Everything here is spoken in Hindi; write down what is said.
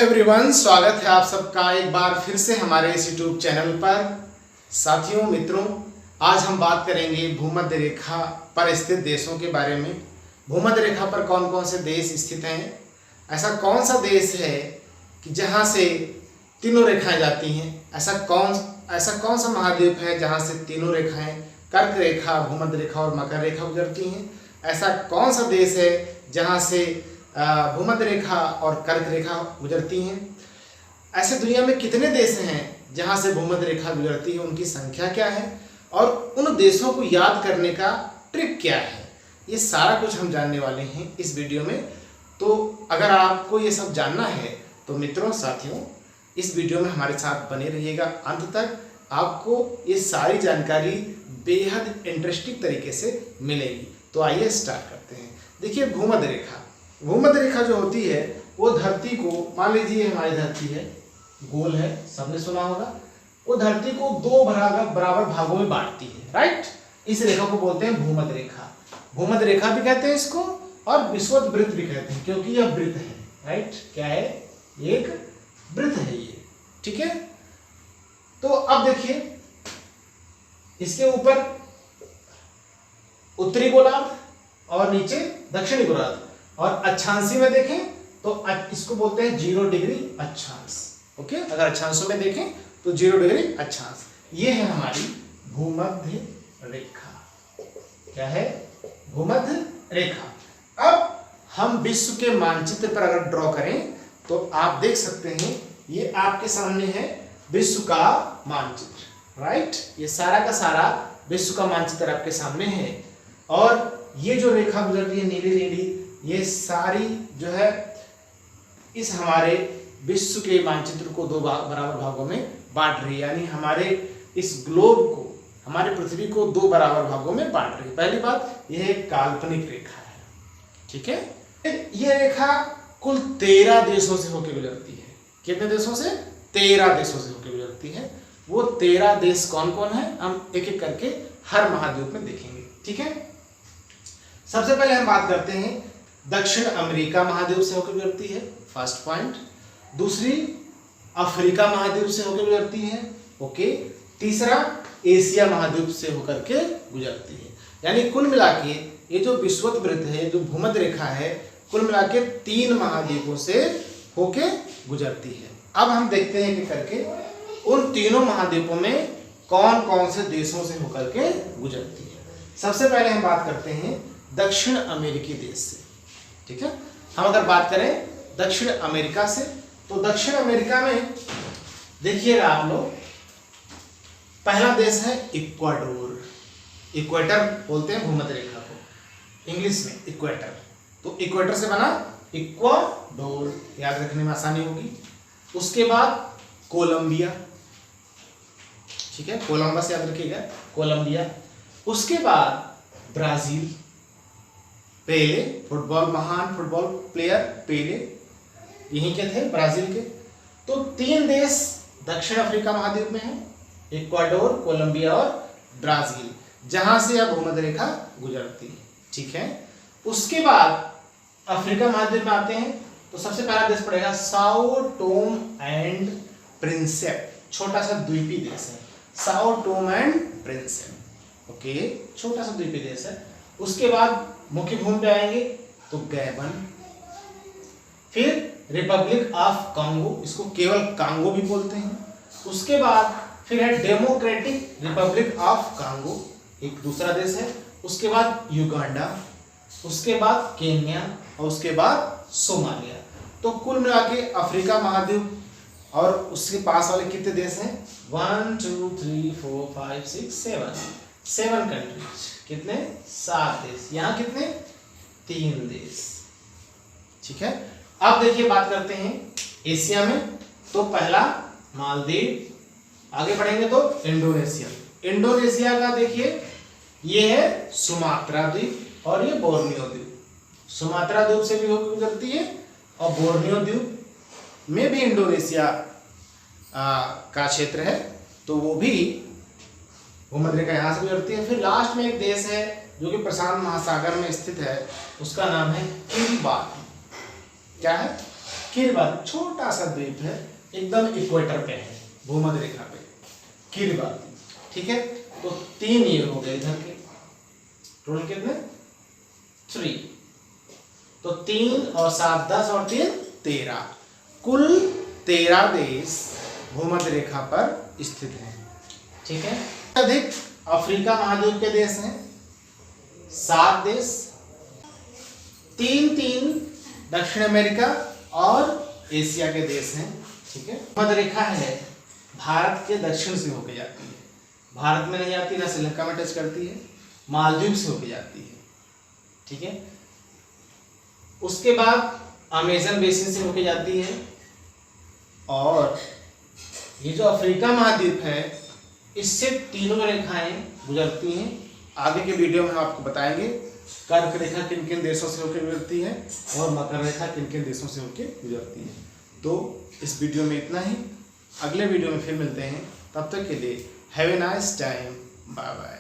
एवरीवन, स्वागत है आप सबका एक बार फिर से हमारे इस यूट्यूब चैनल पर। साथियों, मित्रों, आज हम बात करेंगे भूमध्य रेखा पर स्थित देशों के बारे में। भूमध्य रेखा पर कौन कौन से देश स्थित हैं, ऐसा कौन सा देश है कि जहां से तीनों रेखाएं जाती हैं, ऐसा कौन सा महाद्वीप है जहां से तीनों रेखाएं कर्क रेखा, भूमध्य रेखा और मकर रेखा गुजरती हैं। ऐसा कौन सा देश है जहां से भूमध्य रेखा और कर्क रेखा गुजरती हैं। ऐसे दुनिया में कितने देश हैं जहां से भूमध्य रेखा गुजरती है, उनकी संख्या क्या है और उन देशों को याद करने का ट्रिक क्या है, ये सारा कुछ हम जानने वाले हैं इस वीडियो में। तो अगर आपको ये सब जानना है तो मित्रों, साथियों, इस वीडियो में हमारे साथ बने रहिएगा अंत तक। आपको ये सारी जानकारी बेहद इंटरेस्टिंग तरीके से मिलेगी। तो आइए स्टार्ट करते हैं। देखिए, भूमध्य रेखा जो होती है वो धरती को, मान लीजिए हमारी धरती है, गोल है, सबने सुना होगा। वो धरती को दो बराबर भागों में बांटती है, राइट। इस रेखा को बोलते हैं भूमध्य रेखा। भूमध्य रेखा भी कहते हैं इसको और विषुवत भी कहते हैं, क्योंकि यह वृत्त है, राइट। क्या है? एक वृत्त है ये, ठीक है। तो अब देखिए, इसके ऊपर उत्तरी गोलार्ध और नीचे दक्षिणी गोलार्ध, और अक्षांशी में देखें तो इसको बोलते हैं 0 डिग्री अक्षांश। ओके, अगर अक्षांशों में देखें तो 0 डिग्री अक्षांश। ये है हमारी भूमध्य रेखा। क्या है? भूमध्य रेखा। अब हम विश्व के मानचित्र पर अगर ड्रॉ करें तो आप देख सकते हैं, ये आपके सामने है विश्व का मानचित्र, राइट। ये सारा का सारा विश्व का मानचित्र आपके सामने है, और ये जो रेखा गुजर रही है नीली नीली, ये सारी जो है इस हमारे विश्व के मानचित्र को दो बराबर भागों में बांट रही है। यानी हमारे इस ग्लोब को, हमारे पृथ्वी को दो बराबर भागों में बांट रही है। पहली बात, यह एक काल्पनिक रेखा है, ठीक है। यह रेखा कुल 13 देशों से होकर गुजरती है। कितने देशों से? 13 देशों से होकर गुजरती है। वो 13 देश कौन कौन है, हम एक एक करके हर महाद्वीप में देखेंगे, ठीक है। सबसे पहले हम बात करते हैं दक्षिण अमेरिका महाद्वीप से होकर गुजरती है, फर्स्ट पॉइंट। दूसरी, अफ्रीका महाद्वीप से होकर गुजरती है, ओके। तीसरा, एशिया महाद्वीप से होकर के गुजरती है। यानी कुल मिला के ये जो विषुवत वृत्त है, जो भूमध्य रेखा है, कुल मिला के 3 महाद्वीपों से होके गुजरती है। अब हम देखते हैं कि करके उन तीनों महाद्वीपों में कौन कौन से देशों से होकर के गुजरती है। सबसे पहले हम बात करते हैं दक्षिण अमेरिकी देश से, ठीक है। हम अगर बात करें दक्षिण अमेरिका से, तो दक्षिण अमेरिका में देखिएगा आप लोग, पहला देश है इक्वाडोर। इक्वेटर बोलते हैं भूमध्य रेखा को, इंग्लिश में इक्वेटर। तो इक्वेटर से बना इक्वाडोर, याद रखने में आसानी होगी। उसके बाद कोलंबिया, ठीक है, कोलंबस याद रखिएगा, कोलंबिया। उसके बाद ब्राजील, पेले, फुटबॉल, महान फुटबॉल प्लेयर पेले यहीं के थे, ब्राजील के। तो 3 देश दक्षिण अफ्रीका महाद्वीप में हैं, इक्वाडोर, कोलंबिया और ब्राजील, जहां से यह भूमध्य रेखा गुजरती है, ठीक है। उसके बाद अफ्रीका महाद्वीप में आते हैं, तो सबसे पहला देश पड़ेगा साओ टोम एंड प्रिंसेप। छोटा सा द्वीपी देश है, Sao Tomé and Prinsep, okay, छोटा सा द्वीपी देश है। उसके बाद मुख्य भूमि पे आएंगे तो गैबन, फिर रिपब्लिक ऑफ कांगो, इसको केवल कांगो भी बोलते हैं। उसके बाद फिर है डेमोक्रेटिक रिपब्लिक ऑफ कांगो, एक दूसरा देश है। उसके बाद युगांडा, उसके बाद केन्या और उसके बाद सोमालिया। तो कुल मिला के अफ्रीका महाद्वीप और उसके पास वाले कितने देश हैं? 1 2 3 4 5 6 7 कंट्रीज। कितने? 7 देश। यहाँ कितने? 3 देश, ठीक है। अब देखिए, बात करते हैं एशिया में, तो पहला मालदीव, आगे बढ़ेंगे तो इंडोनेशिया। इंडोनेशिया का देखिए, ये है सुमात्रा द्वीप और ये बोर्नियो द्वीप। सुमात्रा द्वीप से भी होकर गुजरती है और बोर्नियो द्वीप में भी इंडोनेशिया का क्षेत्र है, तो वो भी भूमध्य रेखा यहाँ से गुजरती है। फिर लास्ट में एक देश है जो कि प्रशांत महासागर में स्थित है, उसका नाम है किरिबाती। क्या है? किरिबाती छोटा सा द्वीप है, एकदम इक्वेटर पे है, भूमध्य रेखा पे, किरिबाती। ठीक है, तो 3 ये हो गए इधर के, टोटल कितने 3, तो 3 और 7 10 और 3 13, कुल 13 देश भूमध्य रेखा पर स्थित हैं। ठीक है, अधिक अफ्रीका महाद्वीप के देश हैं 7 देश, 3 दक्षिण अमेरिका और एशिया के देश हैं। ठीक है, भूमध्य रेखा है भारत के दक्षिण से होके जाती है, भारत में नहीं जाती, ना श्रीलंका में टच करती है, मालदीव से होके जाती है। ठीक है, उसके बाद अमेजन बेसिन से होके जाती है, और ये जो अफ्रीका महाद्वीप है इससे तीनों रेखाएं गुजरती हैं। आगे के वीडियो में हम आपको बताएंगे कर्क रेखा किन किन देशों से होकर गुजरती है और मकर रेखा किन किन देशों से होकर गुजरती है। तो इस वीडियो में इतना ही, अगले वीडियो में फिर मिलते हैं, तब तक के लिए have a nice time, bye bye.